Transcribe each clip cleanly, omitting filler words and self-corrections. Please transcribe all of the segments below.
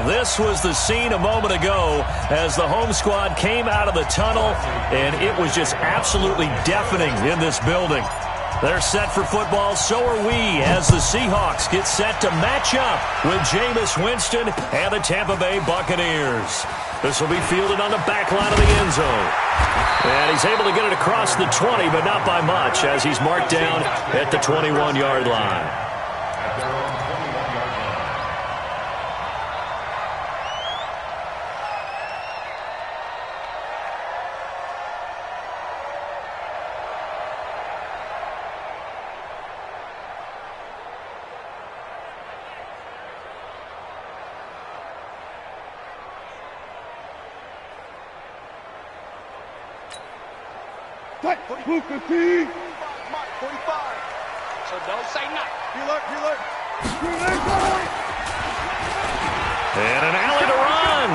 This was the scene a moment ago as the home squad came out of the tunnel, and it was just absolutely deafening in this building. They're set for football, so are we, as the Seahawks get set to match up with Jameis Winston and the Tampa Bay Buccaneers. This will be fielded on the back line of the end zone. And he's able to get it across the 20, but not by much, as he's marked down at the 21-yard line. Move 15. 45. So don't say nothing. He alert. And an alley to run.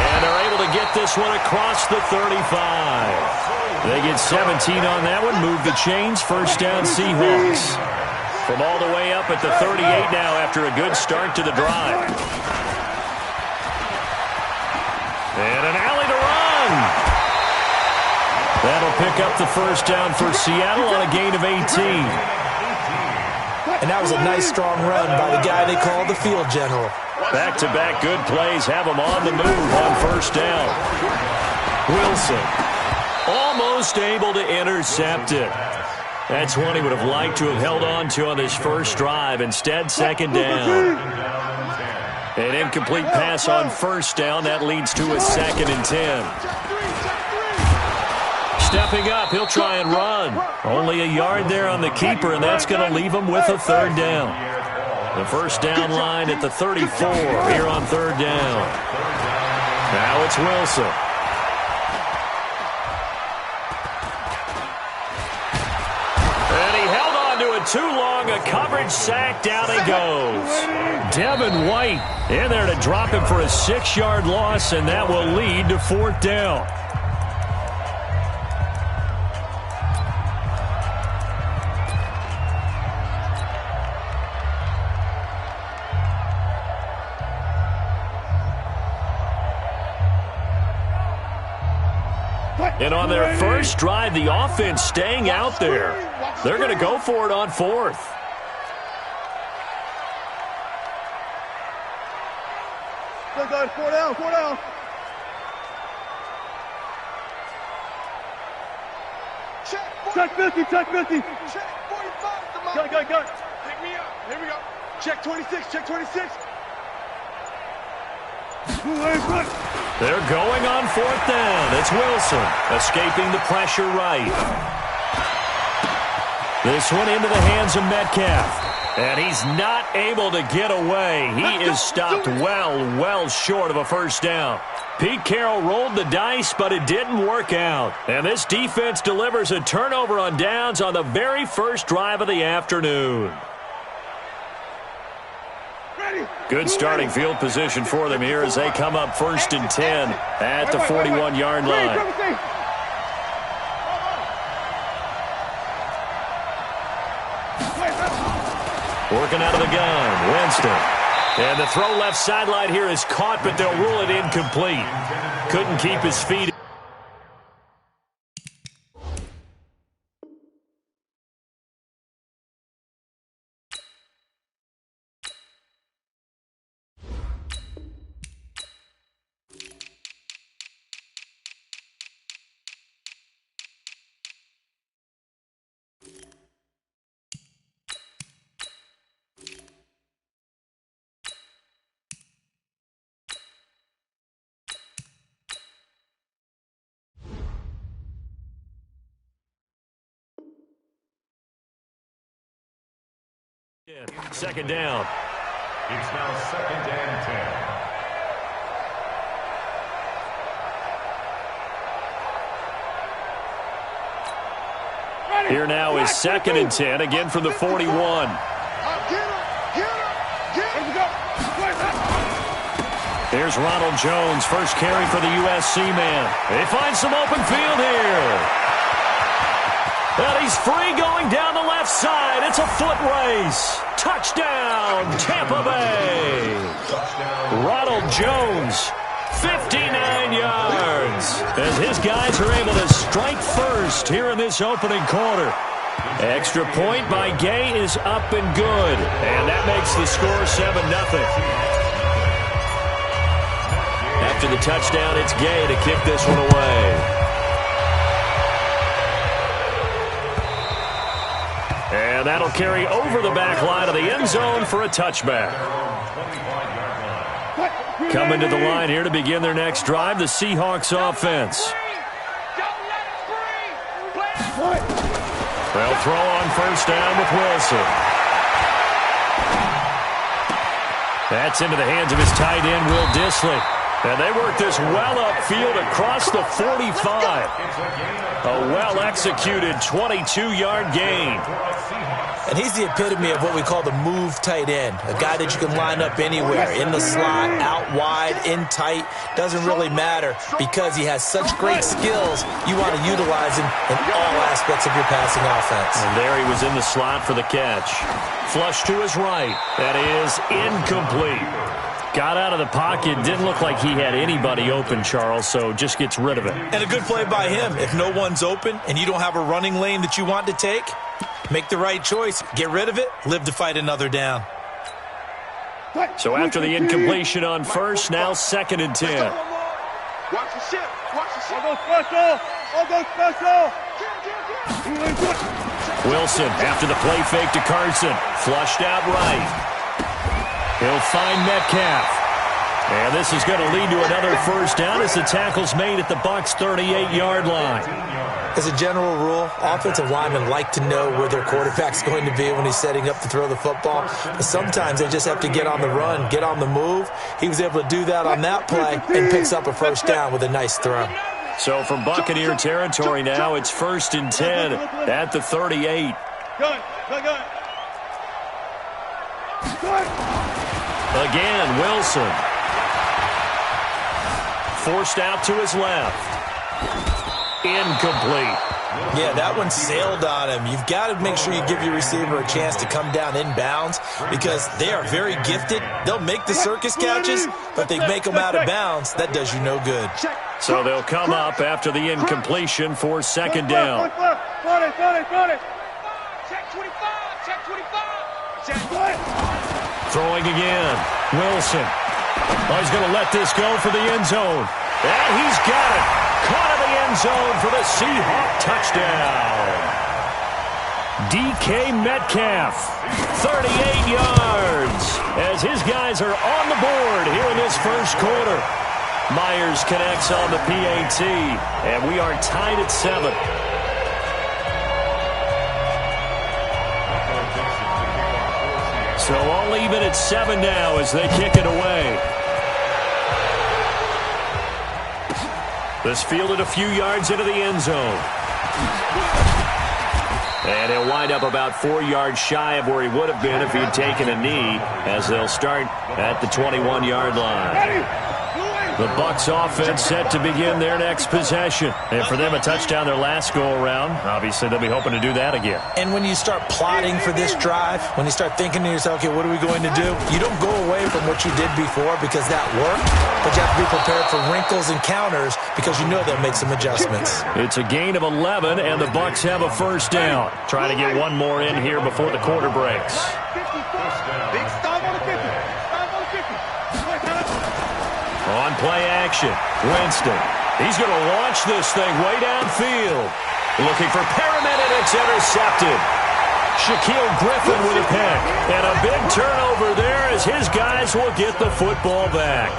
And they're able to get this one across the 35. They get 17 on that one. Move the chains. First down, Seahawks. From all the way up at the 38 now after a good start to the drive. And an alley to run. That'll pick up the first down for Seattle on a gain of 18. And that was a nice, strong run by the guy they call the field general. Back-to-back good plays have him on the move on first down. Wilson almost able to intercept it. That's one he would have liked to have held on to on this first drive. Instead, second down. An incomplete pass on first down. That leads to a 2nd and 10. Stepping up, he'll try and run. Only a yard there on the keeper, and that's going to leave him with a third down. The first down line at the 34 here on third down. Now it's Wilson. And he held on to it too long. A coverage sack. Down he goes. Devin White in there to drop him for a 6-yard loss, and that will lead to fourth down. And on their first drive, the offense staying out there. They're going to go for it on fourth. Go, guys, 4 down. Check 50. Check 45. Come on. Go. Pick me up. Here we go. Check 26. They're going on fourth down. It's Wilson escaping the pressure right. This one into the hands of Metcalf. And he's not able to get away. He is stopped well short of a first down. Pete Carroll rolled the dice, but it didn't work out. And this defense delivers a turnover on downs on the very first drive of the afternoon. Good starting field position for them here as they come up 1st and 10 at the 41-yard line. Working out of the gun, Winston. And the throw left sideline here is caught, but they'll rule it incomplete. Couldn't keep his feet. Second down. It's now 2nd and 10. Here now is 2nd and 10, again from the 41. Here's Ronald Jones, first carry for the USC man. They find some open field here. And he's free going down the left side. It's a foot race. Touchdown, Tampa Bay. Ronald Jones. 59 yards as his guys are able to strike first here in this opening quarter. Extra point by Gay is up and good, and that makes the score 7-0. After the touchdown, it's Gay to kick this one away. And that'll carry over the back line of the end zone for a touchback. Coming to the line here to begin their next drive, the Seahawks offense. They'll throw on first down with Wilson. That's into the hands of his tight end, Will Dissly. And they work this well upfield across the 45. A well-executed 22-yard gain. And he's the epitome of what we call the move tight end, a guy that you can line up anywhere, in the slot, out wide, in tight, doesn't really matter because he has such great skills. You want to utilize him in all aspects of your passing offense. And there he was in the slot for the catch. Flush to his right. That is incomplete. Got out of the pocket. Didn't look like he had anybody open, Charles, so just gets rid of it. And a good play by him. If no one's open and you don't have a running lane that you want to take, make the right choice. Get rid of it. Live to fight another down. So after the incompletion on first, now 2nd and 10. Watch the ship. Watch the ship. I'll go special. I'll go special. Wilson after the play fake to Carson. Flushed out right. He'll find Metcalf. And this is going to lead to another first down as the tackle's made at the Bucs' 38-yard line. As a general rule, offensive linemen like to know where their quarterback's going to be when he's setting up to throw the football. But sometimes they just have to get on the run, get on the move. He was able to do that on that play and picks up a first down with a nice throw. So from Buccaneer territory now, it's 1st and 10 at the 38. Gun. Again, Wilson. Forced out to his left. Incomplete. Yeah, that one sailed on him. You've got to make sure you give your receiver a chance to come down inbounds because they are very gifted. They'll make the circus catches, but they make them out of bounds. That does you no good. So they'll come up after the incompletion for 2nd down. Check 25. Check 25. Check. Throwing again. Wilson. Oh, he's going to let this go for the end zone. And he's got it. Caught in the end zone for the Seahawk touchdown. DK Metcalf, 38 yards, as his guys are on the board here in this first quarter. Myers connects on the PAT, and we are tied at 7. So all even at 7 now as they kick it away. This fielded a few yards into the end zone. And he'll wind up about 4 yards shy of where he would have been if he had taken a knee, as they'll start at the 21-yard line. The Bucs offense set to begin their next possession. And for them, a touchdown their last go-around. Obviously, they'll be hoping to do that again. And when you start plotting for this drive, when you start thinking to yourself, okay, what are we going to do? You don't go away from what you did before because that worked, but you have to be prepared for wrinkles and counters because you know they'll make some adjustments. It's a gain of 11, and the Bucs have a first down. Trying to get one more in here before the quarter breaks. Big stop on the 50. Stop on the 50. On play action, Winston. He's going to launch this thing way downfield. Looking for Perriman, and it's intercepted. Shaquille Griffin with a pick. And a big turnover there as his guys will get the football back.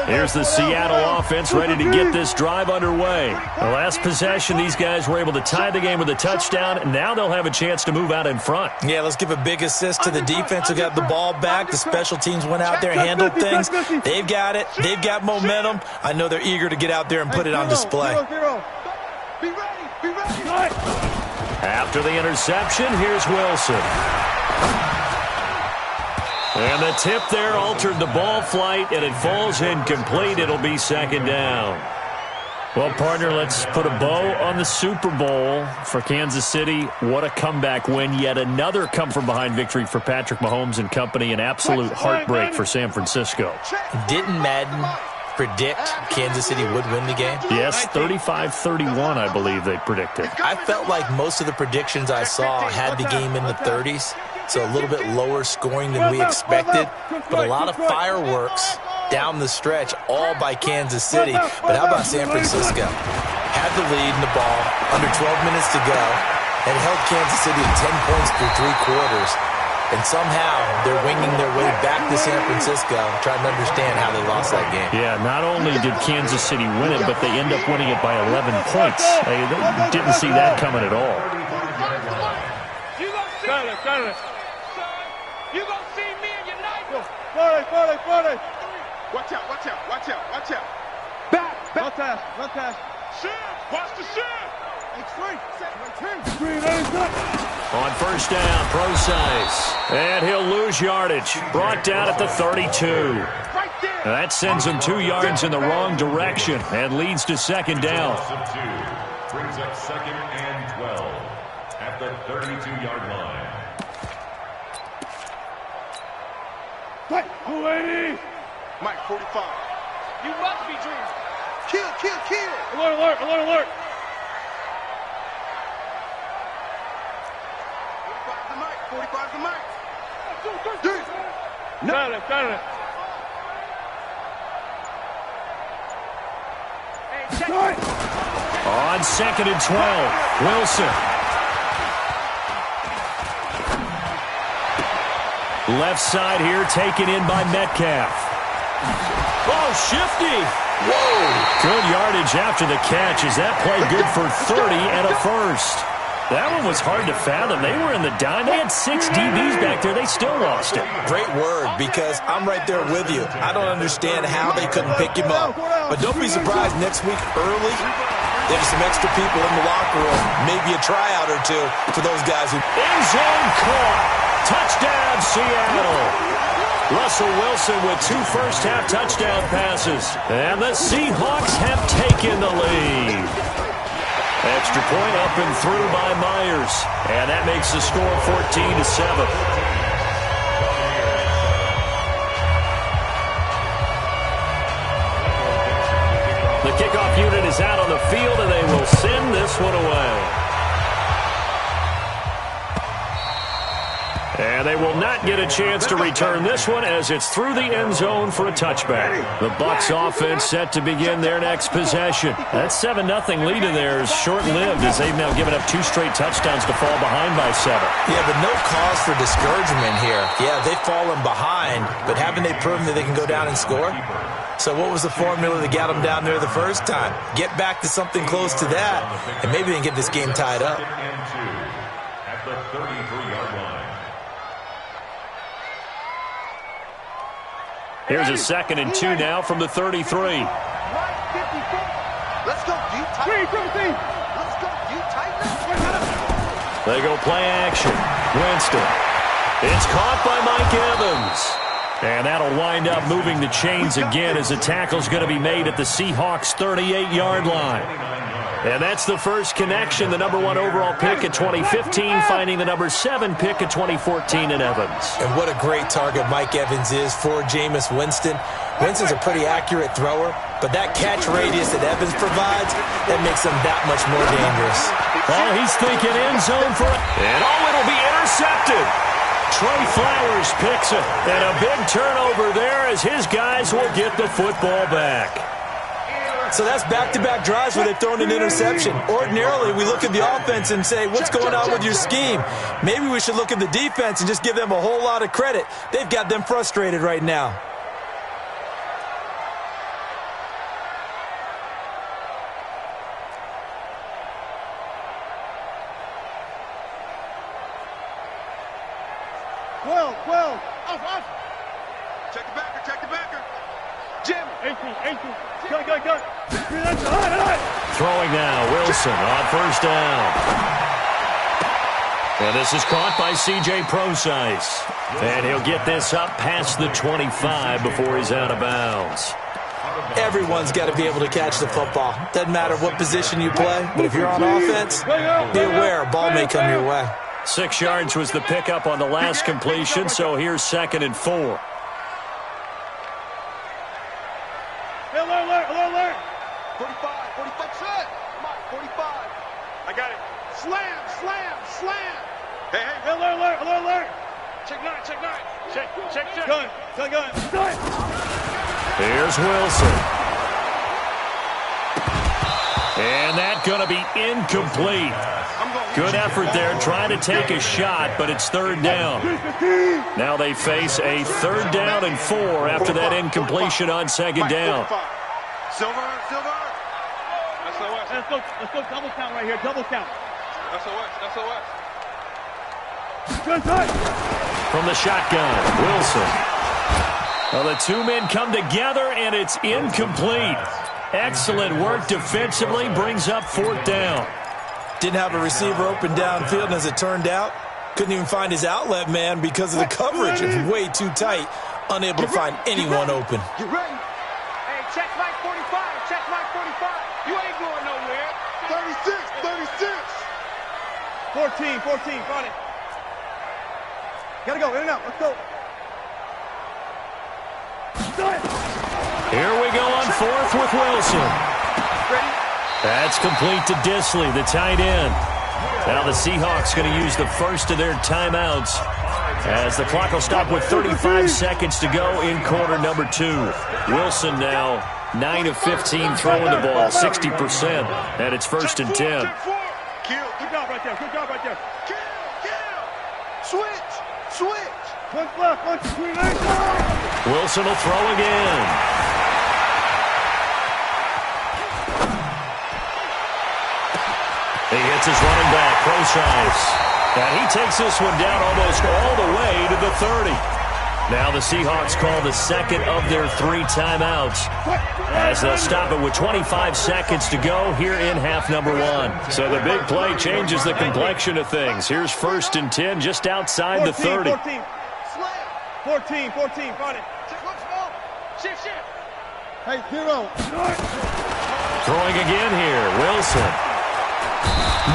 Here's the Seattle offense ready to get this drive underway. The last possession, these guys were able to tie the game with a touchdown, and now they'll have a chance to move out in front. Yeah, let's give a big assist to the defense who got the ball back. The special teams went out there and handled things. They've got it. They've got momentum. I know they're eager to get out there and put it on display. Be ready. Be ready. After the interception, here's Wilson. And the tip there altered the ball flight, and it falls incomplete. It'll be 2nd down. Well, partner, let's put a bow on the Super Bowl for Kansas City. What a comeback win. Yet another come-from-behind victory for Patrick Mahomes and company. An absolute heartbreak for San Francisco. Didn't Madden predict Kansas City would win the game? Yes, 35-31, I believe they predicted. I felt like most of the predictions I saw had the game in the 30s, so a little bit lower scoring than we expected, but a lot of fireworks down the stretch, all by Kansas City. But how about San Francisco? Had the lead in the ball, under 12 minutes to go, and held Kansas City to 10 points through 3 quarters. And somehow they're winging their way back to San Francisco, trying to understand how they lost that game. Yeah, not only did Kansas City win it, but they end up winning it by 11 points. They didn't see that coming at all. You gonna see me and your knife? Forty. Watch out, watch out, watch out, watch out. Back. One pass. Shift, watch the shift. On first down, Procise. And he'll lose yardage. Brought down at the 32. Right there. That sends him 2 yards in the wrong direction and leads to second down. Brings up 2nd and 12 at the 32-yard line. Mike, 45. You must be dreaming. Kill. Alert. 45 the Mike. Got it. On 2nd and 12, Wilson. Left side here, taken in by Metcalf. Oh, shifty. Whoa. Good yardage after the catch. Is that play good for 30 and a first? That one was hard to fathom. They were in the dime. They had 6 DBs back there. They still lost it. Great word, because I'm right there with you. I don't understand how they couldn't pick him up. But don't be surprised next week early, there's some extra people in the locker room. Maybe a tryout or two for those guys who... End zone caught. Touchdown, Seattle. Russell Wilson with 2 first-half touchdown passes. And the Seahawks have taken the lead. Extra point up and through by Myers. And that makes the score 14-7. The kickoff unit is out on the field, and they will send this one away. And they will not get a chance to return this one as it's through the end zone for a touchback. The Bucs offense set to begin their next possession. That 7-0 lead of theirs short-lived as they've now given up 2 straight touchdowns to fall behind by 7. Yeah, but no cause for discouragement here. Yeah, they've fallen behind, but haven't they proven that they can go down and score? So what was the formula that got them down there the first time? Get back to something close to that, and maybe they can get this game tied up. 2nd and 2 at the 33-yard line. Here's a 2nd and 2 now from the 33. Let's go, deep tight. Let's go, deep tight. They go play action. Winston. It's caught by Mike Evans. And that'll wind up moving the chains again as the tackle's going to be made at the Seahawks' 38-yard line. And that's the first connection, the number 1 overall pick in 2015, finding the number 7 pick in 2014 in Evans. And what a great target Mike Evans is for Jameis Winston. Winston's a pretty accurate thrower, but that catch radius that Evans provides, that makes him that much more dangerous. Oh, he's thinking end zone for it. And it'll be intercepted. Trey Flowers picks it. And a big turnover there as his guys will get the football back. So that's back-to-back drives where they've thrown an interception. Ordinarily, we look at the offense and say, what's going on with your scheme? Maybe we should look at the defense and just give them a whole lot of credit. They've got them frustrated right now. Well. Off. Check the backer. Jim. 18. Go. Throwing now, Wilson on first down. And this is caught by C.J. Procise. And he'll get this up past the 25 before he's out of bounds. Everyone's got to be able to catch the football. Doesn't matter what position you play, but if you're on offense, be aware a ball may come your way. 6 yards was the pickup on the last completion, so here's 2nd and 4. Alert. 45 set. Come on, 45. I got it. Slam. Hey. Alert. Check 9. Check. Gun. Here's Wilson. And that's going to be incomplete. Good effort there trying to take a shot, but it's 3rd down. Now they face a 3rd down and 4 after that incompletion on 2nd down. Silver. SOS. Let's go double count right here. Double count. SOS. From the shotgun, Wilson. Well, the 2 men come together, and it's incomplete. Excellent work defensively, brings up 4th down. Didn't have a receiver open downfield, and as it turned out, couldn't even find his outlet man because of the coverage. It's way too tight, unable to find anyone open. You ready? Hey, check Mike 45. You ain't going nowhere. 36. 14, got it. Gotta go, in and out, let's go. Here we go on 4th with Wilson. Ready? That's complete to Disley, the tight end. Now the Seahawks going to use the first of their timeouts as the clock will stop with 35 seconds to go in quarter number 2. Wilson now 9 of 15 throwing the ball, 60%, and it's 1st and 10. Good job right there. Kill. Switch. One left. Wilson will throw again. He hits his running back, Procise. And he takes this one down almost all the way to the 30. Now the Seahawks call the 2nd of their 3 timeouts as they'll stop it with 25 seconds to go here in half number 1. So the big play changes the complexion of things. Here's 1st and 10 just outside the 30. 14, got it. Shift. Hey, 0. Throwing again here, Wilson.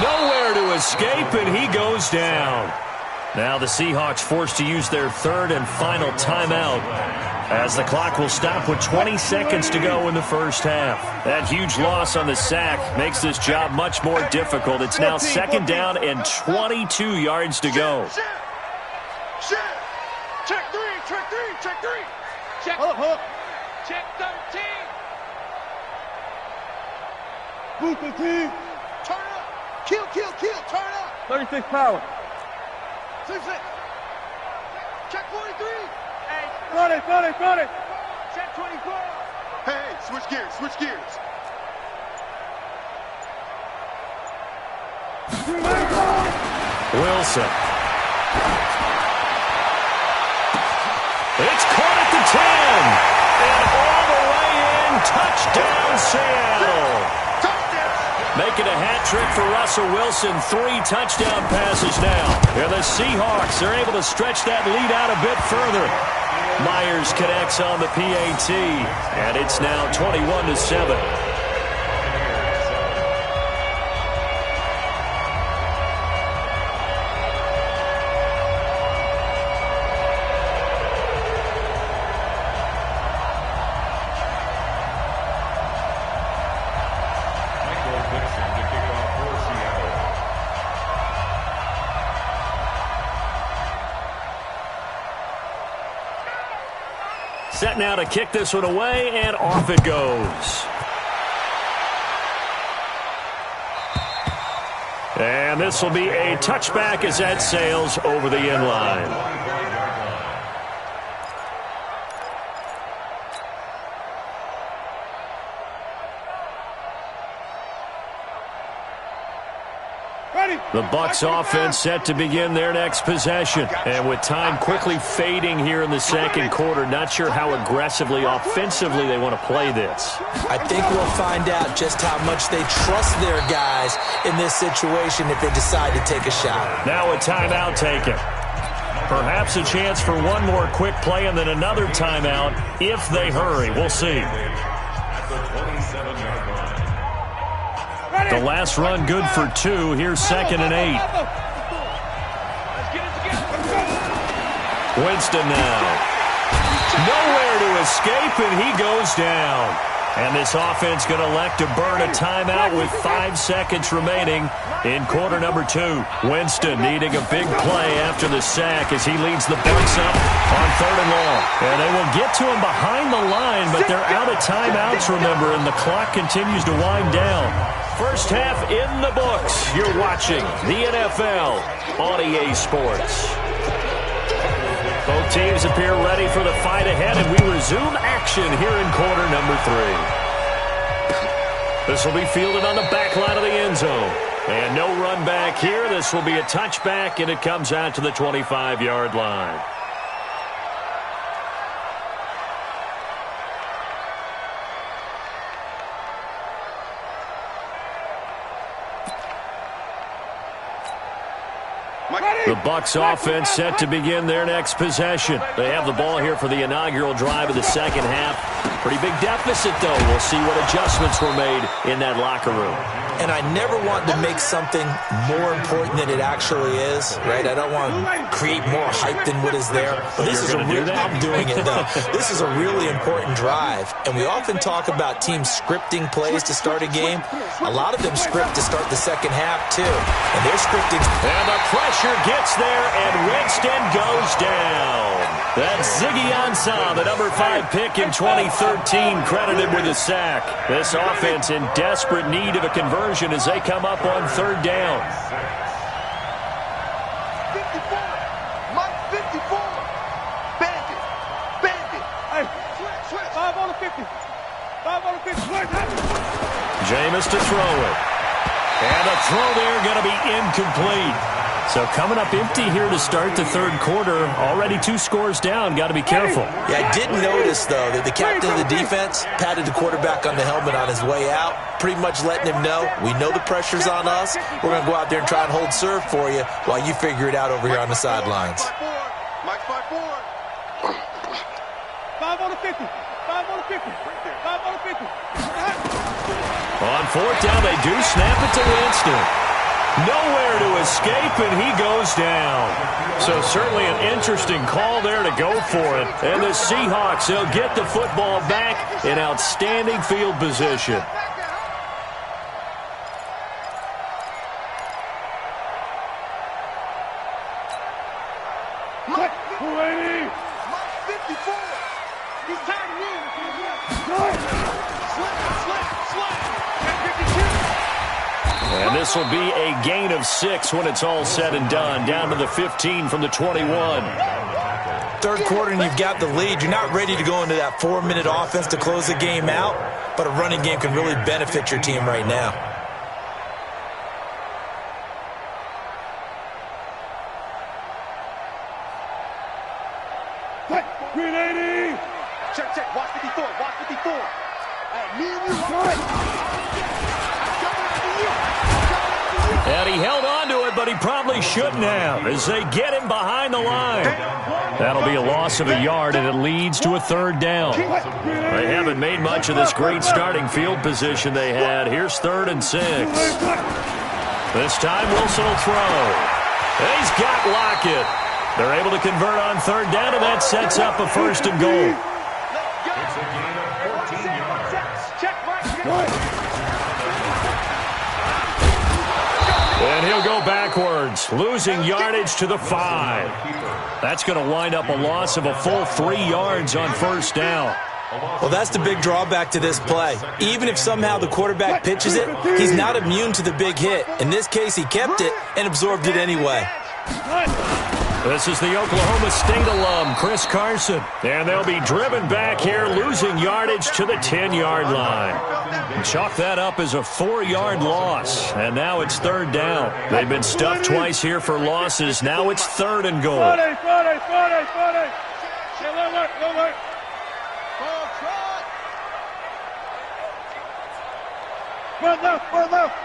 Nowhere to escape, and he goes down. Now the Seahawks forced to use their 3rd and final timeout as the clock will stop with 20 seconds to go in the first half. That huge loss on the sack makes this job much more difficult. It's now 2nd down and 22 yards to go. Check 3. Hold up. Check 13. Boot the team. Turn up. Kill. Turn up. 36 power. 66. Check 43. Hey. Got it. Check 24. Hey, switch gears. Wilson. It's caught at the 10. And all the way in. Touchdown, Seattle. Making a hat trick for Russell Wilson. 3 touchdown passes now. And the Seahawks are able to stretch that lead out a bit further. Myers connects on the PAT. And it's now 21-7. Set now to kick this one away, and off it goes. And this will be a touchback as that sails over the end line. The Bucs offense set to begin their next possession. And with time quickly fading here in the second quarter, not sure how aggressively, offensively they want to play this. I think we'll find out just how much they trust their guys in this situation if they decide to take a shot. Now a timeout taken. Perhaps a chance for one more quick play and then another timeout if they hurry. We'll see. at the 27-yard line. The last run good for 2. Here's 2nd and 8. Winston now. Nowhere to escape, and he goes down. And this offense going to elect to burn a timeout with 5 seconds remaining in quarter number 2. Winston needing a big play after the sack as he leads the Bucs up on 3rd and long. And they will get to him behind the line, but they're out of timeouts, remember, and the clock continues to wind down. First half in the books. You're watching the NFL on EA Sports. Both teams appear ready for the fight ahead, and we resume action here in quarter number 3. This will be fielded on the back line of the end zone. And no run back here. This will be a touchback, and it comes out to the 25-yard line. The Bucs offense set to begin their next possession. They have the ball here for the inaugural drive of the second half. Pretty big deficit, though. We'll see what adjustments were made in that locker room. And I never want to make something more important than it actually is, right? I don't want to create more hype than what is there. But this is I'm doing it, though. This is a really important drive. And we often talk about teams scripting plays to start a game. A lot of them script to start the second half, too. And they're scripting. And the pressure gets there, and Winston goes down. That's Ziggy Ansah, the number 5 pick in 2013, credited with a sack. This offense in desperate need of a conversion as they come up on 3rd down. 54. Mike 54. Bandit. Bandit. Hey, switch. 5 on the 50. 5 on the 50. Jameis to throw it. And the throw there going to be incomplete. So coming up empty here to start the 3rd quarter. Already 2 scores down. Got to be careful. Yeah, I did notice, though, that the captain of the defense patted the quarterback on the helmet on his way out, pretty much letting him know, we know the pressure's on us. We're going to go out there and try and hold serve for you while you figure it out over here on the sidelines. Mike 5-4. 5 on the 50. 5 on the 50. 5 on the 50. On 4th down, they do snap it to Winston. Nowhere to escape, and he goes down. So certainly an interesting call there to go for it. And the Seahawks, they'll get the football back in outstanding field position. Mike 54. He's tied him in. Slap. And this will be a gain of 6 when it's all said and done. Down to the 15 from the 21. 3rd quarter and you've got the lead. You're not ready to go into that 4-minute offense to close the game out, but a running game can really benefit your team right now. Green 80. Check. Watch 54. Me and you. And he held on to it, but he probably shouldn't have as they get him behind the line. That'll be a loss of a yard, and it leads to a 3rd down. They haven't made much of this great starting field position they had. Here's 3rd and 6. This time Wilson will throw. He's got Lockett. They're able to convert on 3rd down, and that sets up a 1st and goal. It's a gain of 14 yards. And he'll go backwards, losing yardage to the 5. That's going to wind up a loss of a full 3 yards on 1st down. Well, that's the big drawback to this play. Even if somehow the quarterback pitches it, he's not immune to the big hit. In this case, he kept it and absorbed it anyway. This is the Oklahoma State alum, Chris Carson. And they'll be driven back here, losing yardage to the 10-yard line. Chalk that up as a 4-yard loss. And now it's 3rd down. They've been stuffed twice here for losses. Now it's 3rd and goal. Front left.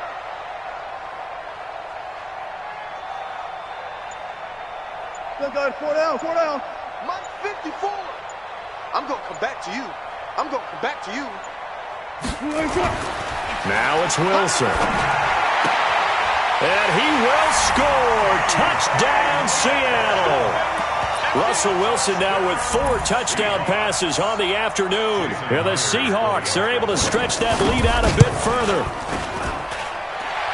Still got 4 down. Mike 54. I'm going to come back to you. Now it's Wilson. And he will score. Touchdown, Seattle. Russell Wilson now with 4 touchdown passes on the afternoon. And the Seahawks are able to stretch that lead out a bit further.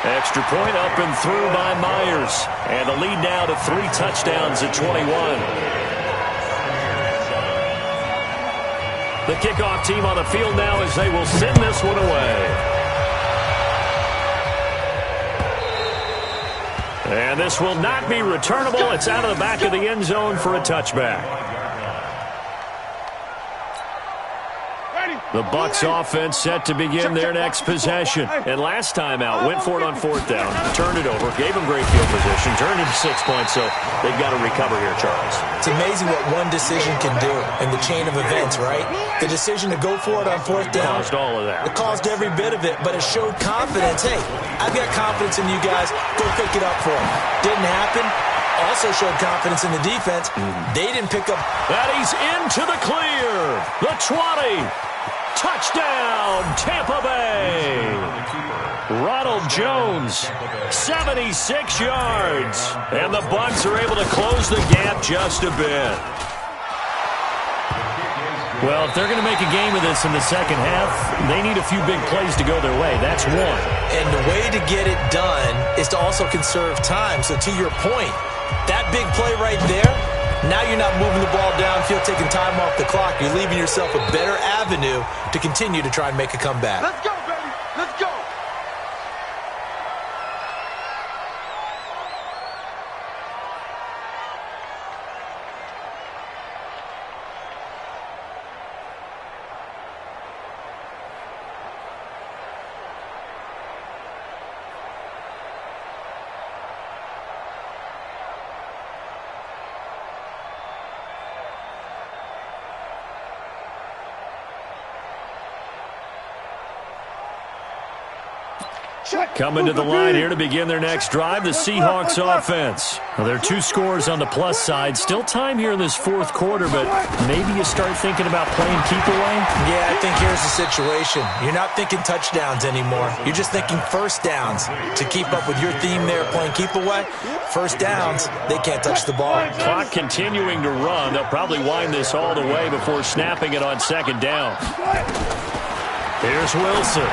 Extra point up and through by Myers. And the lead now to 3 touchdowns at 21. The kickoff team on the field now as they will send this one away. And this will not be returnable. It's out of the back of the end zone for a touchback. The Bucs offense set to begin their next possession. And last time out, went for it on 4th down, turned it over, gave them great field position, turned it to 6 points, so they've got to recover here, Charles. It's amazing what one decision can do in the chain of events, right? The decision to go for it on 4th down. Caused all of that. It caused every bit of it, but it showed confidence. Hey, I've got confidence in you guys. Go pick it up for them. Didn't happen. Also showed confidence in the defense. They didn't pick up. That he's into the clear. The 20. Touchdown, Tampa Bay. Ronald Jones, 76 yards. And the Bucs are able to close the gap just a bit. Well, if they're going to make a game of this in the second half, they need a few big plays to go their way. That's one. And the way to get it done is to also conserve time. So to your point, that big play right there, now you're not moving the ball downfield, taking time off the clock. You're leaving yourself a better avenue to continue to try and make a comeback. Let's go, baby. Let's go. Coming to the line here to begin their next drive, the Seahawks offense. Well, there are 2 scores on the plus side. Still time here in this 4th quarter, but maybe you start thinking about playing keep away? Yeah, I think here's the situation. You're not thinking touchdowns anymore. You're just thinking first downs. To keep up with your theme there, playing keep away, first downs, they can't touch the ball. Clock continuing to run. They'll probably wind this all the way before snapping it on 2nd down. Here's Wilson.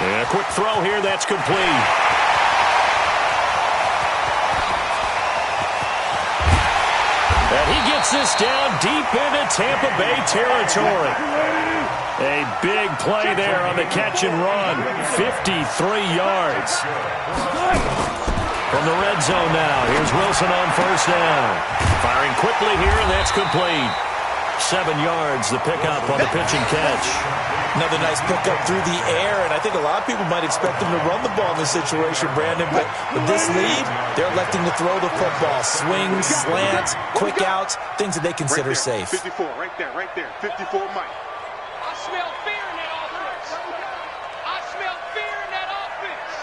And a quick throw here, that's complete. And he gets this down deep into Tampa Bay territory. A big play there on the catch and run. 53 yards. From the red zone now, here's Wilson on 1st down. Firing quickly here, and that's complete. 7 yards, the pickup on the pitch and catch. Another nice pickup through the air, and I think a lot of people might expect them to run the ball in this situation, Brandon, but with this lead, they're electing to throw the football. Swings, slants, quick outs, things that they consider safe. 54, right there, 54 Mike. I smell fear in that offense. I smell fear in that offense.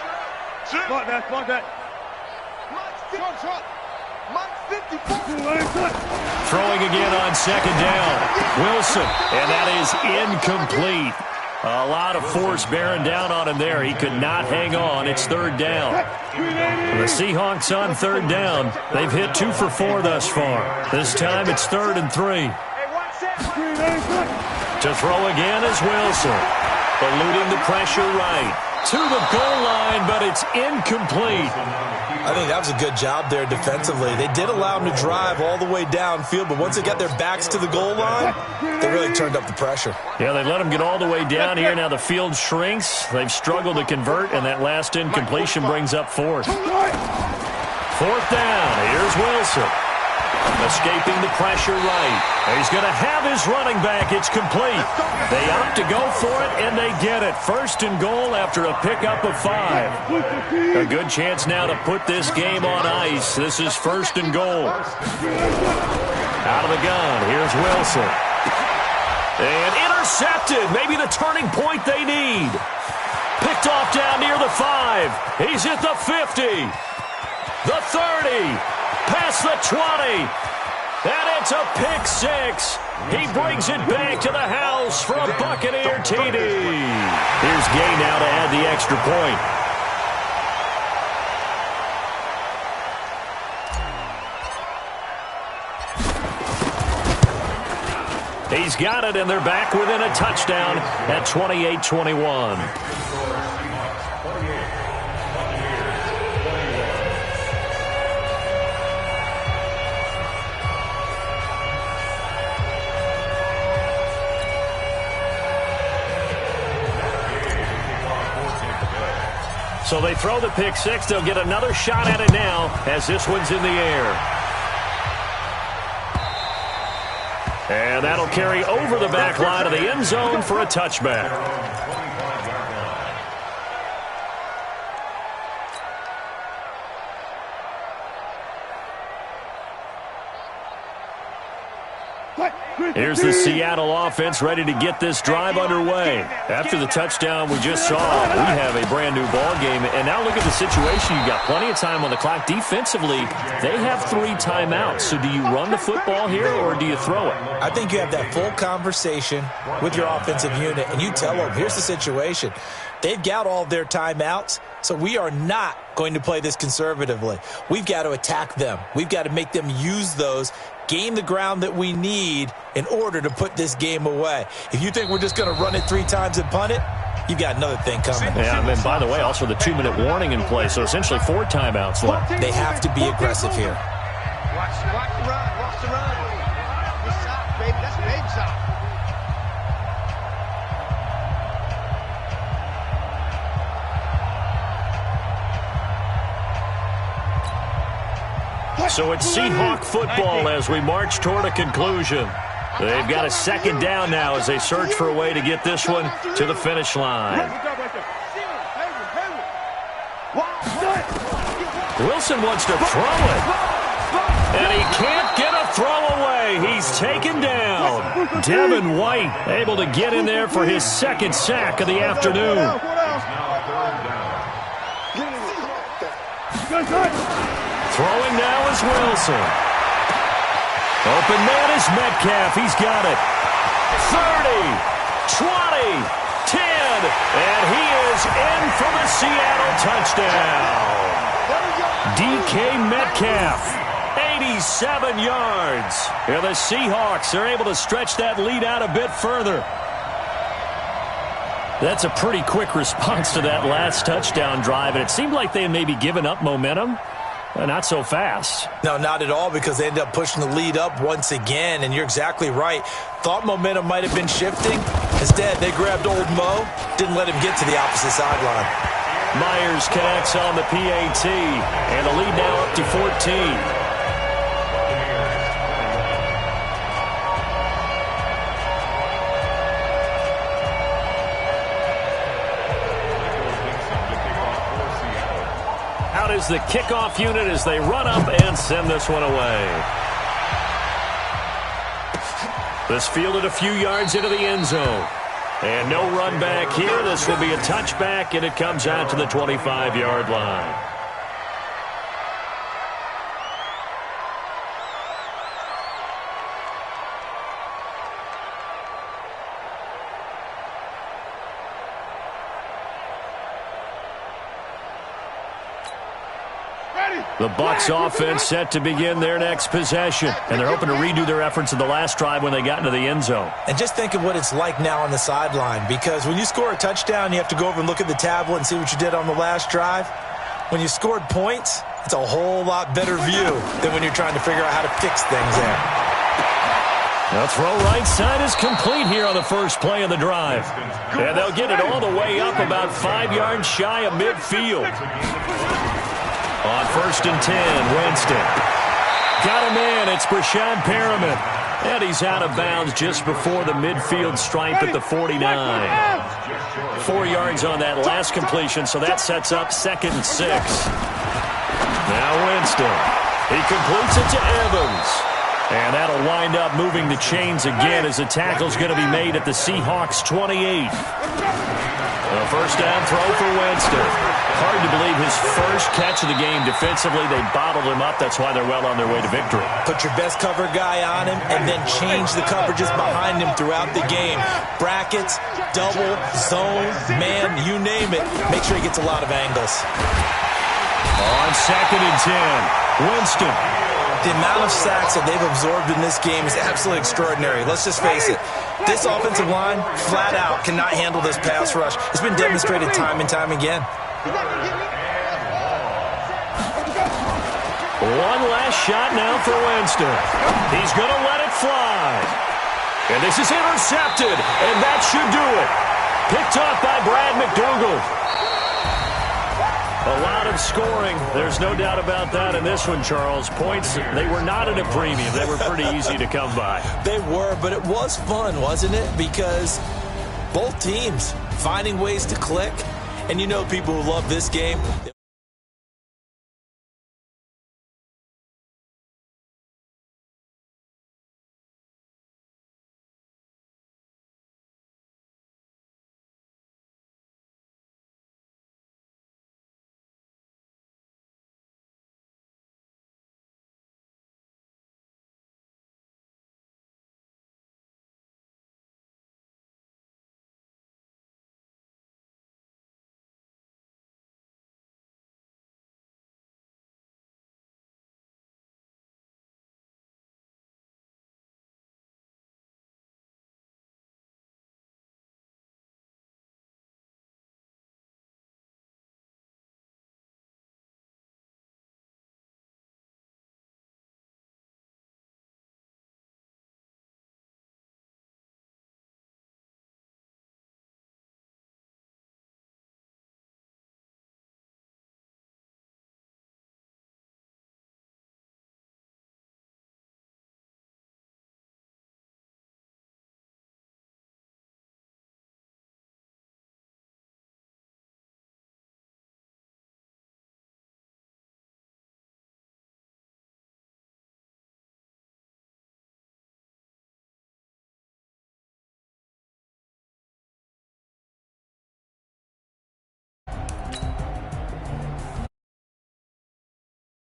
Come on, that. Mike's 54. Throwing again on 2nd down. Wilson, and that is incomplete. A lot of force bearing down on him there. He could not hang on. It's 3rd down. The Seahawks on 3rd down. They've hit 2 for 4 thus far. This time it's 3rd and 3. To throw again is Wilson. Eluding the pressure right. To the goal line, but it's incomplete. I think that was a good job there defensively. They did allow them to drive all the way downfield, but once they got their backs to the goal line, they really turned up the pressure. Yeah, they let them get all the way down here. Now the field shrinks. They've struggled to convert, and that last incompletion brings up 4th. 4th down. Here's Wilson. Escaping the pressure right. He's going to have his running back. It's complete. They opt to go for it, and they get it. 1st and goal after a pickup of 5. A good chance now to put this game on ice. This is 1st and goal. Out of the gun. Here's Wilson. And intercepted. Maybe the turning point they need. Picked off down near the 5. He's at the 50. The 30. Past the 20. And it's a pick 6. He brings it back to the house. Goes for a Buccaneer TD. Here's Gay now to add the extra point. He's got it, and they're back within a touchdown at 28-21. So they throw the pick six. They'll get another shot at it now as this one's in the air. And that'll carry over the back line of the end zone for a touchback. Here's the Seattle offense ready to get this drive underway. After the touchdown we just saw, we have a brand-new ball game. And now look at the situation. You've got plenty of time on the clock. Defensively, they have 3 timeouts. So do you run the football here or do you throw it? I think you have that full conversation with your offensive unit, and you tell them, here's the situation. They've got all of their timeouts, so we are not going to play this conservatively. We've got to attack them. We've got to make them use those, gain the ground that we need in order to put this game away. If you think we're just going to run it 3 times and punt it, you've got another thing coming. Yeah, and then, by the way, also the 2-minute warning in play, so essentially 4 timeouts left. They have to be aggressive here. Watch the run. Watch the run. Good shot, baby. That's a baby shot. So it's Seahawk football as we march toward a conclusion. They've got a second down now as they search for a way to get this one to the finish line. Wilson wants to throw it. And he can't get a throw away. He's taken down. Devin White able to get in there for his second sack of the afternoon. Throwing now is Wilson. Open man is Metcalf. He's got it. 30, 20, 10, and he is in for the Seattle touchdown. DK Metcalf, 87 yards. And the Seahawks are able to stretch that lead out a bit further. That's a pretty quick response to that last touchdown drive, and it seemed like they had maybe given up momentum. Not so fast. No, not at all, because they ended up pushing the lead up once again, and you're exactly right. Thought momentum might have been shifting. Instead, they grabbed old Mo, didn't let him get to the opposite sideline. Myers connects on the PAT, and the lead now up to 14. Is the kickoff unit as they run up and send this one away. This fielded a few yards into the end zone. And no run back here. This will be a touchback, and it comes out to the 25-yard line. The Bucs offense set to begin their next possession, and they're hoping to redo their efforts in the last drive when they got into the end zone. And just think of what it's like now on the sideline, because when you score a touchdown, you have to go over and look at the tablet and see what you did on the last drive. When you scored points, it's a whole lot better view than when you're trying to figure out how to fix things there. The throw right side is complete here on the first play of the drive. And they'll get it all the way up about 5 yards shy of midfield. On 1st and 10, Winston. Got him in. It's Brashad Perriman. And he's out of bounds just before the midfield stripe at the 49. 4 yards on that last completion, so that sets up 2nd and 6. Now Winston. He completes it to Evans. And that'll wind up moving the chains again as the tackle's going to be made at the Seahawks 28. A first down throw for Winston. Hard to believe his first catch of the game defensively. They bottled him up. That's why they're well on their way to victory. Put your best cover guy on him and then change the coverages behind him throughout the game. Brackets, double, zone, man, you name it. Make sure he gets a lot of angles. On 2nd and 10, Winston. The amount of sacks that they've absorbed in this game is absolutely extraordinary. Let's just face it. This offensive line, flat out, cannot handle this pass rush. It's been demonstrated time and time again. One last shot now for Winston. He's going to let it fly. And this is intercepted, and that should do it. Picked off by Brad McDougal. A lot of scoring. There's no doubt about that in this one, Charles. Points, they were not at a premium. They were pretty easy to come by. They were, but it was fun, wasn't it? Because both teams finding ways to click. And you know people who love this game.